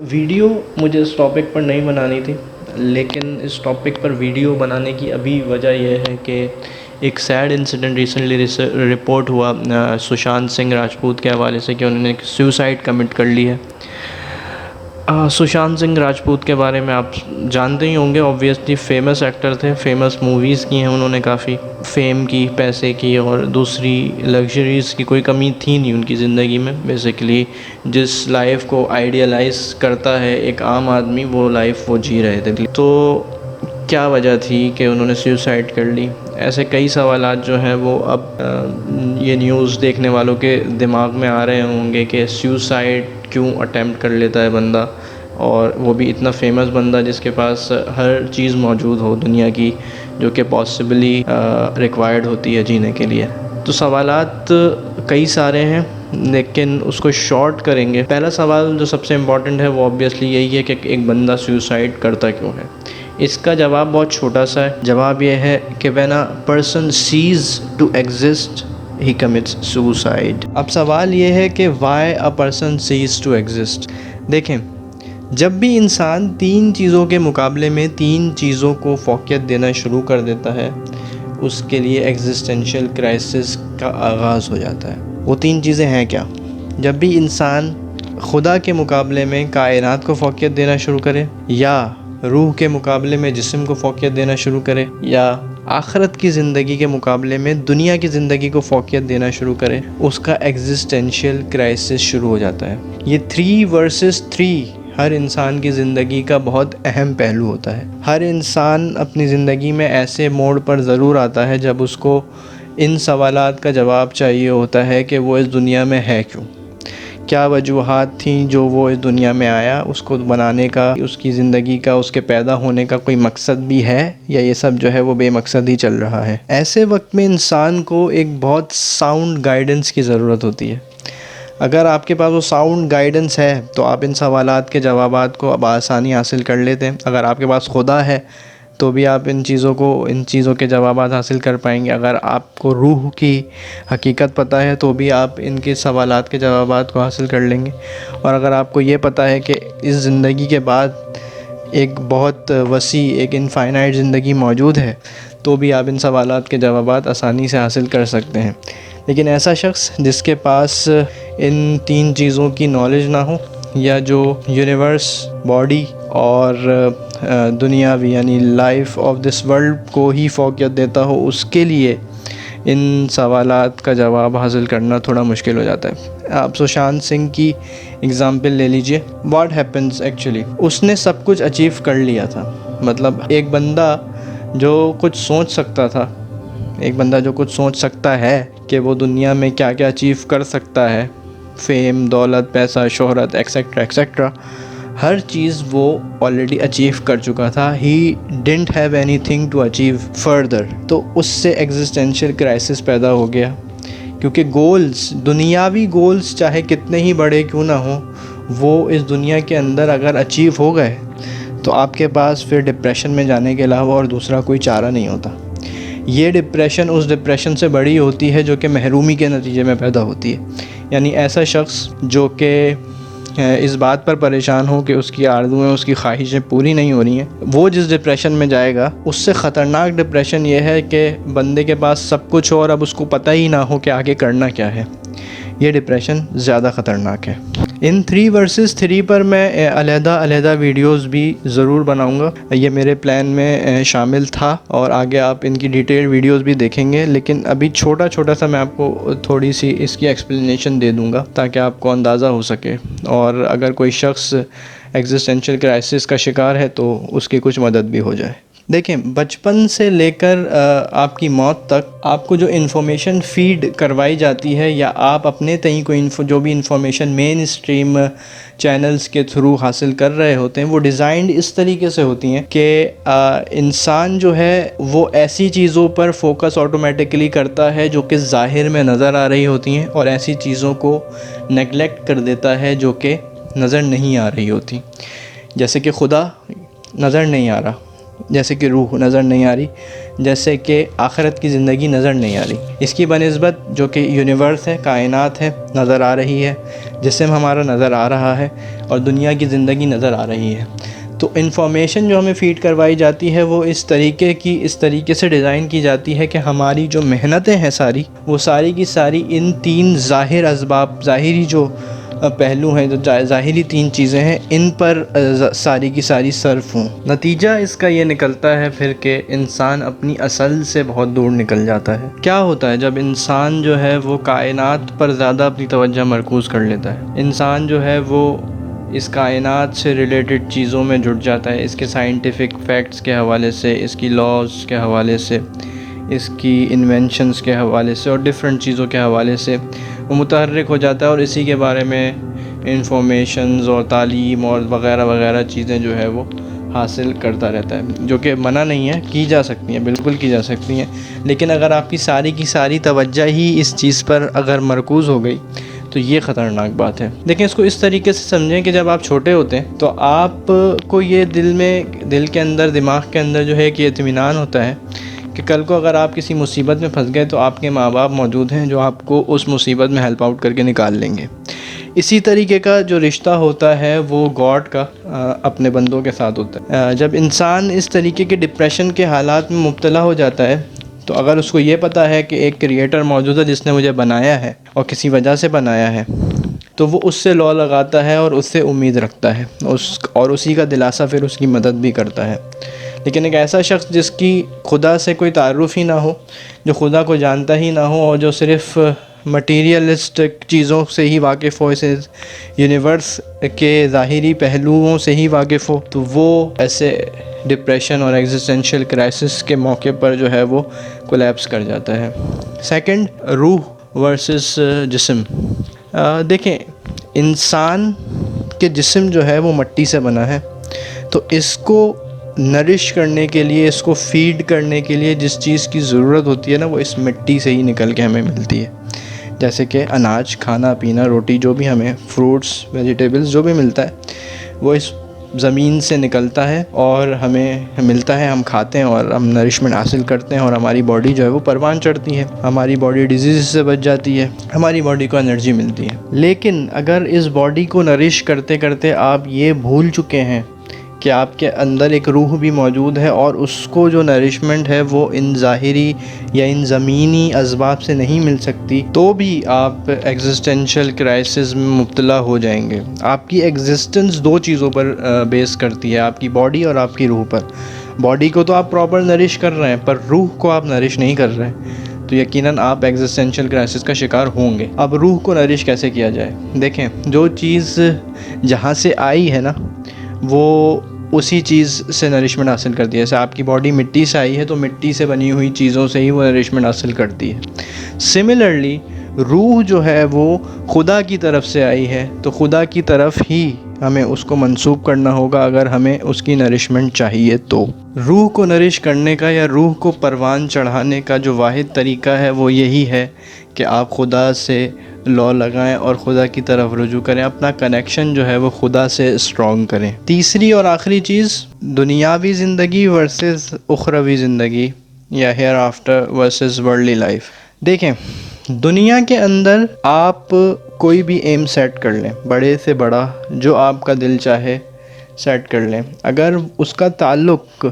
Video مجھے اس topic پر نہیں بنانی تھی، لیکن اس ٹاپک پر ویڈیو بنانے کی ابھی وجہ یہ ہے کہ ایک سیڈ انسیڈنٹ ریسنٹلی رپورٹ ہوا سشانت سنگھ راجپوت کے حوالے سے کہ انہوں نے سوسائڈ کمٹ کر لی ہے۔ سشانت سنگھ راجپوت کے بارے میں آپ جانتے ہی ہوں گے، اوبویسلی فیمس ایکٹر تھے، فیمس موویز کی ہیں انہوں نے، کافی فیم کی، پیسے کی اور دوسری لگژریز کی کوئی کمی تھی نہیں ان کی زندگی میں۔ بیسیکلی جس لائف کو آئیڈیلائز کرتا ہے ایک عام آدمی، وہ لائف وہ جی رہے تھے۔ تو کیا وجہ تھی کہ انہوں نے سیوسائڈ کر لی؟ ایسے کئی سوالات جو ہیں وہ اب یہ نیوز دیکھنے والوں کے دماغ میں آ رہے ہوں گے کہ سیوسائڈ کیوں اٹیمپٹ کر لیتا ہے بندہ، اور وہ بھی اتنا فیمس بندہ جس کے پاس ہر چیز موجود ہو دنیا کی جو کہ پاسبلی ریکوائرڈ ہوتی ہے جینے کے لیے۔ تو سوالات کئی سارے ہیں لیکن اس کو شارٹ کریں گے۔ پہلا سوال جو سب سے امپورٹنٹ ہے وہ آبویسلی یہی ہے کہ ایک بندہ سیوسائڈ کرتا کیوں ہے؟ اس کا جواب بہت چھوٹا سا ہے۔ جواب یہ ہے کہ when a person cease to exist he commits suicide۔ اب سوال یہ ہے کہ why a person cease to exist؟ دیکھیں، جب بھی انسان تین چیزوں کے مقابلے میں تین چیزوں کو فوقیت دینا شروع کر دیتا ہے، اس کے لیے ایگزسٹینشیل کرائسس کا آغاز ہو جاتا ہے۔ وہ تین چیزیں ہیں کیا؟ جب بھی انسان خدا کے مقابلے میں کائنات کو فوقیت دینا شروع کرے، یا روح کے مقابلے میں جسم کو فوقیت دینا شروع کرے، یا آخرت کی زندگی کے مقابلے میں دنیا کی زندگی کو فوقیت دینا شروع کرے، اس کا ایگزسٹینشیل کرائسس شروع ہو جاتا ہے۔ یہ 3 versus 3 ہر انسان کی زندگی کا بہت اہم پہلو ہوتا ہے۔ ہر انسان اپنی زندگی میں ایسے موڑ پر ضرور آتا ہے جب اس کو ان سوالات کا جواب چاہیے ہوتا ہے کہ وہ اس دنیا میں ہے کیوں؟ کیا وجوہات تھیں جو وہ اس دنیا میں آیا؟ اس کو بنانے کا، اس کی زندگی کا، اس کے پیدا ہونے کا کوئی مقصد بھی ہے، یا یہ سب جو ہے وہ بے مقصد ہی چل رہا ہے؟ ایسے وقت میں انسان کو ایک بہت ساؤنڈ گائیڈنس کی ضرورت ہوتی ہے۔ اگر آپ کے پاس وہ ساؤنڈ گائیڈنس ہے تو آپ ان سوالات کے جوابات کو بآسانی حاصل کر لیتے ہیں۔ اگر آپ کے پاس خدا ہے تو بھی آپ ان چیزوں کے جوابات حاصل کر پائیں گے۔ اگر آپ کو روح کی حقیقت پتہ ہے تو بھی آپ ان کے سوالات کے جوابات کو حاصل کر لیں گے۔ اور اگر آپ کو یہ پتہ ہے کہ اس زندگی کے بعد ایک بہت وسیع، ایک انفائنائٹ زندگی موجود ہے، تو بھی آپ ان سوالات کے جوابات آسانی سے حاصل کر سکتے ہیں۔ لیکن ایسا شخص جس کے پاس ان تین چیزوں کی نالج نہ ہو، یا جو یونیورس، باڈی اور دنیاوی یعنی لائف آف دس ورلڈ کو ہی فوقیت دیتا ہو، اس کے لیے ان سوالات کا جواب حاصل کرنا تھوڑا مشکل ہو جاتا ہے۔ آپ سشانت سنگھ کی اگزامپل لے لیجئے۔ واٹ ہیپنز ایکچولی، اس نے سب کچھ اچیو کر لیا تھا۔ مطلب ایک بندہ جو کچھ سوچ سکتا تھا، ایک بندہ جو کچھ سوچ سکتا ہے کہ وہ دنیا میں کیا کیا اچیو کر سکتا ہے، فیم، دولت، پیسہ، شہرت، ایکسیکٹرا ایکسیکٹرا، ہر چیز وہ آلریڈی اچیو کر چکا تھا۔ He didn't have any thing to achieve further. تو اس سے ایگزسٹینشیل کرائسس پیدا ہو گیا، کیونکہ گولز، دنیاوی گولز چاہے کتنے ہی بڑے کیوں نہ ہوں، وہ اس دنیا کے اندر اگر اچیو ہو گئے تو آپ کے پاس پھر ڈپریشن میں جانے کے علاوہ اور دوسرا کوئی چارہ نہیں ہوتا۔ یہ ڈپریشن اس ڈپریشن سے بڑی ہوتی ہے جو کہ محرومی کے نتیجے میں پیدا ہوتی ہے۔ یعنی ایسا شخص جو کہ اس بات پر پریشان ہو کہ اس کی آرزوئیں، اس کی خواہشیں پوری نہیں ہو رہی ہیں، وہ جس ڈپریشن میں جائے گا، اس سے خطرناک ڈپریشن یہ ہے کہ بندے کے پاس سب کچھ ہو اور اب اس کو پتہ ہی نہ ہو کہ آگے کرنا کیا ہے۔ یہ ڈپریشن زیادہ خطرناک ہے۔ ان 3 versus 3 پر میں علیحدہ ویڈیوز بھی ضرور بناؤں گا، یہ میرے پلان میں شامل تھا، اور آگے آپ ان کی ڈیٹیل ویڈیوز بھی دیکھیں گے۔ لیکن ابھی چھوٹا سا میں آپ کو تھوڑی سی اس کی ایکسپلینیشن دے دوں گا تاکہ آپ کو اندازہ ہو سکے، اور اگر کوئی شخص ایگزسٹینشیل کرائسس کا شکار ہے تو اس کی کچھ مدد بھی ہو جائے۔ دیکھیں، بچپن سے لے کر آپ کی موت تک آپ کو جو انفارمیشن فیڈ کروائی جاتی ہے، یا آپ اپنے تئیں کوئی جو بھی انفارمیشن مین اسٹریم چینلز کے تھرو حاصل کر رہے ہوتے ہیں، وہ ڈیزائنڈ اس طریقے سے ہوتی ہیں کہ انسان جو ہے وہ ایسی چیزوں پر فوکس آٹومیٹکلی کرتا ہے جو کہ ظاہر میں نظر آ رہی ہوتی ہیں، اور ایسی چیزوں کو نیگلیکٹ کر دیتا ہے جو کہ نظر نہیں آ رہی ہوتی۔ جیسے کہ خدا نظر نہیں آ رہا، جیسے کہ روح نظر نہیں آ رہی، جیسے کہ آخرت کی زندگی نظر نہیں آ رہی، اس کی بنسبت جو کہ یونیورس ہے، کائنات ہے، نظر آ رہی ہے، جسم ہمارا نظر آ رہا ہے، اور دنیا کی زندگی نظر آ رہی ہے۔ تو انفارمیشن جو ہمیں فیڈ کروائی جاتی ہے وہ اس طریقے سے ڈیزائن کی جاتی ہے کہ ہماری جو محنتیں ہیں ساری، وہ ساری کی ساری ان تین ظاہر اسباب، ظاہری جو پہلو ہیں، جو ظاہری تین چیزیں ہیں، ان پر ساری کی ساری صرف ہوں۔ نتیجہ اس کا یہ نکلتا ہے پھر کہ انسان اپنی اصل سے بہت دور نکل جاتا ہے۔ کیا ہوتا ہے جب انسان جو ہے وہ کائنات پر زیادہ اپنی توجہ مرکوز کر لیتا ہے؟ انسان جو ہے وہ اس کائنات سے ریلیٹڈ چیزوں میں جڑ جاتا ہے، اس کے سائنٹیفک فیکٹس کے حوالے سے، اس کی لاز کے حوالے سے، اس کی انوینشنز کے حوالے سے اور ڈفرینٹ چیزوں کے حوالے سے وہ متحرک ہو جاتا ہے، اور اسی کے بارے میں انفارمیشنز اور تعلیم اور وغیرہ وغیرہ چیزیں جو ہے وہ حاصل کرتا رہتا ہے، جو کہ منع نہیں ہے، کی جا سکتی ہیں، بالکل کی جا سکتی ہیں، لیکن اگر آپ کی ساری توجہ ہی اس چیز پر اگر مرکوز ہو گئی تو یہ خطرناک بات ہے۔ دیکھیں، اس کو اس طریقے سے سمجھیں کہ جب آپ چھوٹے ہوتے ہیں تو آپ کو یہ دل کے اندر، دماغ کے اندر جو ہے کہ اطمینان ہوتا ہے کہ کل کو اگر آپ کسی مصیبت میں پھنس گئے تو آپ کے ماں باپ موجود ہیں جو آپ کو اس مصیبت میں ہیلپ آؤٹ کر کے نکال لیں گے۔ اسی طریقے کا جو رشتہ ہوتا ہے وہ گاڈ کا اپنے بندوں کے ساتھ ہوتا ہے۔ جب انسان اس طریقے کے ڈپریشن کے حالات میں مبتلا ہو جاتا ہے تو اگر اس کو یہ پتہ ہے کہ ایک کریٹر موجود ہے جس نے مجھے بنایا ہے اور کسی وجہ سے بنایا ہے، تو وہ اس سے لو لگاتا ہے اور اس سے امید رکھتا ہے، اور اسی کا دلاسا پھر اس کی مدد بھی کرتا ہے۔ لیکن ایک ایسا شخص جس کی خدا سے کوئی تعارف ہی نہ ہو، جو خدا کو جانتا ہی نہ ہو اور جو صرف مٹیریلسٹک چیزوں سے ہی واقف ہو، اس یونیورس کے ظاہری پہلوؤں سے ہی واقف ہو، تو وہ ایسے ڈپریشن اور ایگزسٹینشیل کرائسس کے موقع پر جو ہے وہ کولیپس کر جاتا ہے۔ سیکنڈ، روح ورسز جسم۔ دیکھیں، انسان کے جسم جو ہے وہ مٹی سے بنا ہے، تو اس کو نرش کرنے کے لیے، اس کو فیڈ کرنے کے لیے جس چیز کی ضرورت ہوتی ہے نا، وہ اس مٹی سے ہی نکل کے ہمیں ملتی ہے۔ جیسے کہ اناج، کھانا پینا، روٹی، جو بھی ہمیں فروٹس، ویجیٹیبلز جو بھی ملتا ہے وہ اس زمین سے نکلتا ہے اور ہمیں ملتا ہے، ہم کھاتے ہیں اور ہم نرشمنٹ حاصل کرتے ہیں، اور ہماری باڈی جو ہے وہ پروان چڑھتی ہے، ہماری باڈی ڈیزیز سے بچ جاتی ہے، ہماری باڈی کو انرجی ملتی ہے۔ لیکن اگر اس باڈی کو نرش کرتے کرتے آپ یہ بھول چکے ہیں کہ آپ کے اندر ایک روح بھی موجود ہے، اور اس کو جو نرشمنٹ ہے وہ ان ظاہری یا ان زمینی اسباب سے نہیں مل سکتی، تو بھی آپ ایگزسٹینشیل کرائسس میں مبتلا ہو جائیں گے۔ آپ کی ایگزسٹنس دو چیزوں پر بیس کرتی ہے، آپ کی باڈی اور آپ کی روح پر۔ باڈی کو تو آپ پراپر نرش کر رہے ہیں، پر روح کو آپ نرش نہیں کر رہے ہیں، تو یقیناً آپ ایگزسٹینشیل کرائسس کا شکار ہوں گے۔ اب روح کو نرش کیسے کیا جائے؟ دیکھیں، جو چیز جہاں سے آئی ہے نا، وہ اسی چیز سے نرشمنٹ حاصل کرتی ہے۔ جیسے آپ کی باڈی مٹی سے آئی ہے تو مٹی سے بنی ہوئی چیزوں سے ہی وہ نرشمنٹ حاصل کرتی ہے۔ سملرلی روح جو ہے وہ خدا کی طرف سے آئی ہے، تو خدا کی طرف ہی ہمیں اس کو منسوب کرنا ہوگا اگر ہمیں اس کی نرشمنٹ چاہیے تو۔ روح کو نرش کرنے کا یا روح کو پروان چڑھانے کا جو واحد طریقہ ہے وہ یہی ہے کہ آپ خدا سے لو لگائیں اور خدا کی طرف رجوع کریں، اپنا کنیکشن جو ہے وہ خدا سے اسٹرانگ کریں۔ تیسری اور آخری چیز، دنیاوی زندگی ورسز اخروی زندگی یا hereafter versus worldly life. دیکھیں، دنیا کے اندر آپ کوئی بھی ایم سیٹ کر لیں، بڑے سے بڑا جو آپ کا دل چاہے سیٹ کر لیں، اگر اس کا تعلق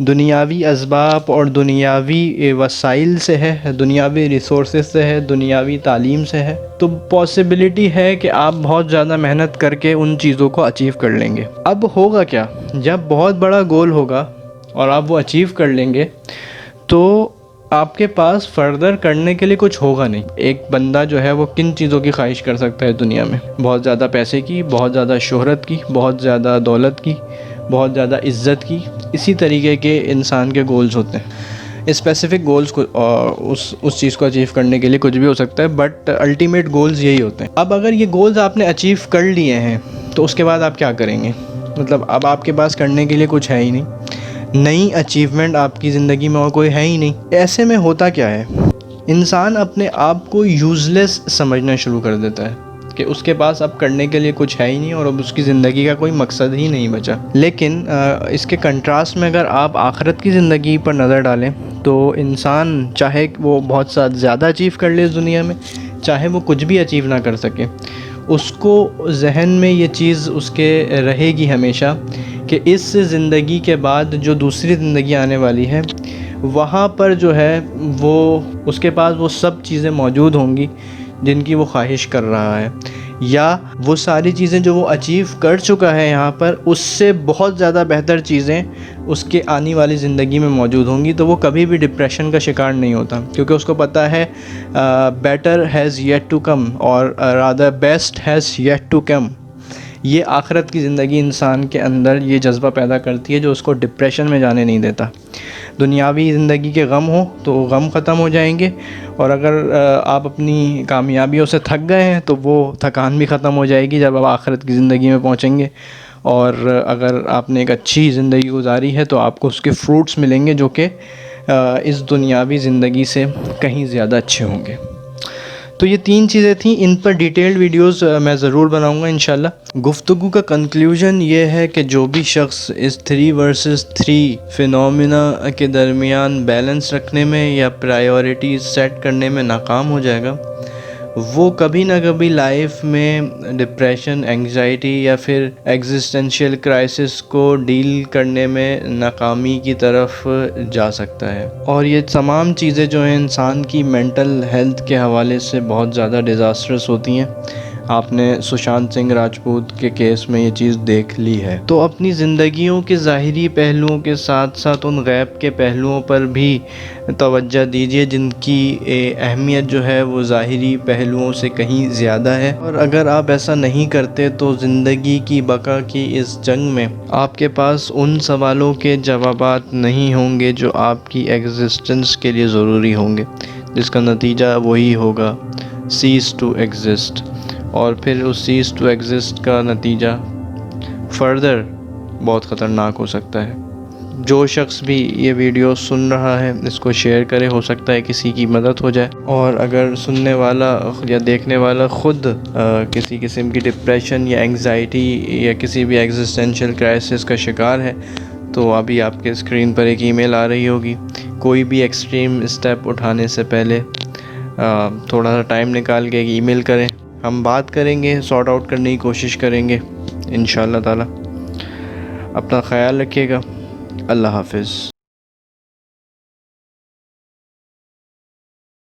دنیاوی اسباب اور دنیاوی وسائل سے ہے، دنیاوی ریسورسز سے ہے، دنیاوی تعلیم سے ہے، تو پاسبلٹی ہے کہ آپ بہت زیادہ محنت کر کے ان چیزوں کو اچیو کر لیں گے۔ اب ہوگا کیا؟ جب بہت بڑا گول ہوگا اور آپ وہ اچیو کر لیں گے تو آپ کے پاس فردر کرنے کے لیے کچھ ہوگا نہیں۔ ایک بندہ جو ہے وہ کن چیزوں کی خواہش کر سکتا ہے دنیا میں؟ بہت زیادہ پیسے کی، بہت زیادہ شہرت کی، بہت زیادہ دولت کی، بہت زیادہ عزت کی۔ اسی طریقے کے انسان کے گولز ہوتے ہیں۔ اسپیسیفک گولز کو اس چیز کو اچیو کرنے کے لیے کچھ بھی ہو سکتا ہے، بٹ الٹیمیٹ گولز یہی ہوتے ہیں۔ اب اگر یہ گولز آپ نے اچیو کر لیے ہیں تو اس کے بعد آپ کیا کریں گے؟ مطلب اب آپ کے پاس کرنے کے لیے کچھ ہے ہی نہیں، نئی اچیومنٹ آپ کی زندگی میں اور کوئی ہے ہی نہیں۔ ایسے میں ہوتا کیا ہے؟ انسان اپنے آپ کو یوزلیس سمجھنا شروع کر دیتا ہے کہ اس کے پاس اب کرنے کے لیے کچھ ہے ہی نہیں اور اب اس کی زندگی کا کوئی مقصد ہی نہیں بچا۔ لیکن اس کے کنٹراسٹ میں اگر آپ آخرت کی زندگی پر نظر ڈالیں تو انسان چاہے وہ بہت زیادہ اچیو کر لے اس دنیا میں، چاہے وہ کچھ بھی اچیو نہ کر سکے، اس کو ذہن میں یہ چیز اس کے رہے گی ہمیشہ کہ اس زندگی کے بعد جو دوسری زندگی آنے والی ہے وہاں پر جو ہے وہ اس کے پاس وہ سب چیزیں موجود ہوں گی جن کی وہ خواہش کر رہا ہے، یا وہ ساری چیزیں جو وہ اچیو کر چکا ہے یہاں پر اس سے بہت زیادہ بہتر چیزیں اس کے آنے والی زندگی میں موجود ہوں گی، تو وہ کبھی بھی ڈپریشن کا شکار نہیں ہوتا، کیونکہ اس کو پتہ ہے better has yet to come اور rather best has yet to come. یہ آخرت کی زندگی انسان کے اندر یہ جذبہ پیدا کرتی ہے جو اس کو ڈپریشن میں جانے نہیں دیتا۔ دنیاوی زندگی کے غم ہوں تو غم ختم ہو جائیں گے، اور اگر آپ اپنی کامیابیوں سے تھک گئے ہیں تو وہ تھکان بھی ختم ہو جائے گی جب آپ آخرت کی زندگی میں پہنچیں گے، اور اگر آپ نے ایک اچھی زندگی گزاری ہے تو آپ کو اس کے فروٹس ملیں گے جو کہ اس دنیاوی زندگی سے کہیں زیادہ اچھے ہوں گے۔ تو یہ 3 چیزیں تھیں، ان پر ڈیٹیلڈ ویڈیوز میں ضرور بناؤں گا انشاءاللہ۔ گفتگو کا کنکلیوژن یہ ہے کہ جو بھی شخص اس 3 ورسز 3 فینومینا کے درمیان بیلنس رکھنے میں یا پرائیورٹیز سیٹ کرنے میں ناکام ہو جائے گا، وہ کبھی نہ کبھی لائف میں ڈپریشن، اینگزائٹی یا پھر ایگزسٹینشیل کرائسس کو ڈیل کرنے میں ناکامی کی طرف جا سکتا ہے، اور یہ تمام چیزیں جو ہیں انسان کی مینٹل ہیلتھ کے حوالے سے بہت زیادہ ڈیزاسٹرس ہوتی ہیں۔ آپ نے سشانت سنگھ راجپوت کے کیس میں یہ چیز دیکھ لی ہے۔ تو اپنی زندگیوں کے ظاہری پہلوؤں کے ساتھ ساتھ ان غیب کے پہلوؤں پر بھی توجہ دیجیے جن کی اہمیت جو ہے وہ ظاہری پہلوؤں سے کہیں زیادہ ہے، اور اگر آپ ایسا نہیں کرتے تو زندگی کی بقا کی اس جنگ میں آپ کے پاس ان سوالوں کے جوابات نہیں ہوں گے جو آپ کی ایگزسٹنس کے لیے ضروری ہوں گے، جس کا نتیجہ وہی ہوگا سیز ٹو ایگزسٹ، اور پھر اس سیز ٹو ایگزسٹ کا نتیجہ فردر بہت خطرناک ہو سکتا ہے۔ جو شخص بھی یہ ویڈیو سن رہا ہے اس کو شیئر کرے، ہو سکتا ہے کسی کی مدد ہو جائے، اور اگر سننے والا یا دیکھنے والا خود کسی قسم کی ڈپریشن یا انگزائٹی یا کسی بھی ایگزسٹینشیل کرائسس کا شکار ہے تو ابھی آپ کے اسکرین پر ایک ای میل آ رہی ہوگی۔ کوئی بھی ایکسٹریم اسٹیپ اٹھانے سے پہلے تھوڑا سا ٹائم نکال کے ایک ای میل کریں، ہم بات کریں گے، سارٹ آؤٹ کرنے کی کوشش کریں گے انشاءاللہ تعالی۔ اپنا خیال رکھیے گا، اللہ حافظ۔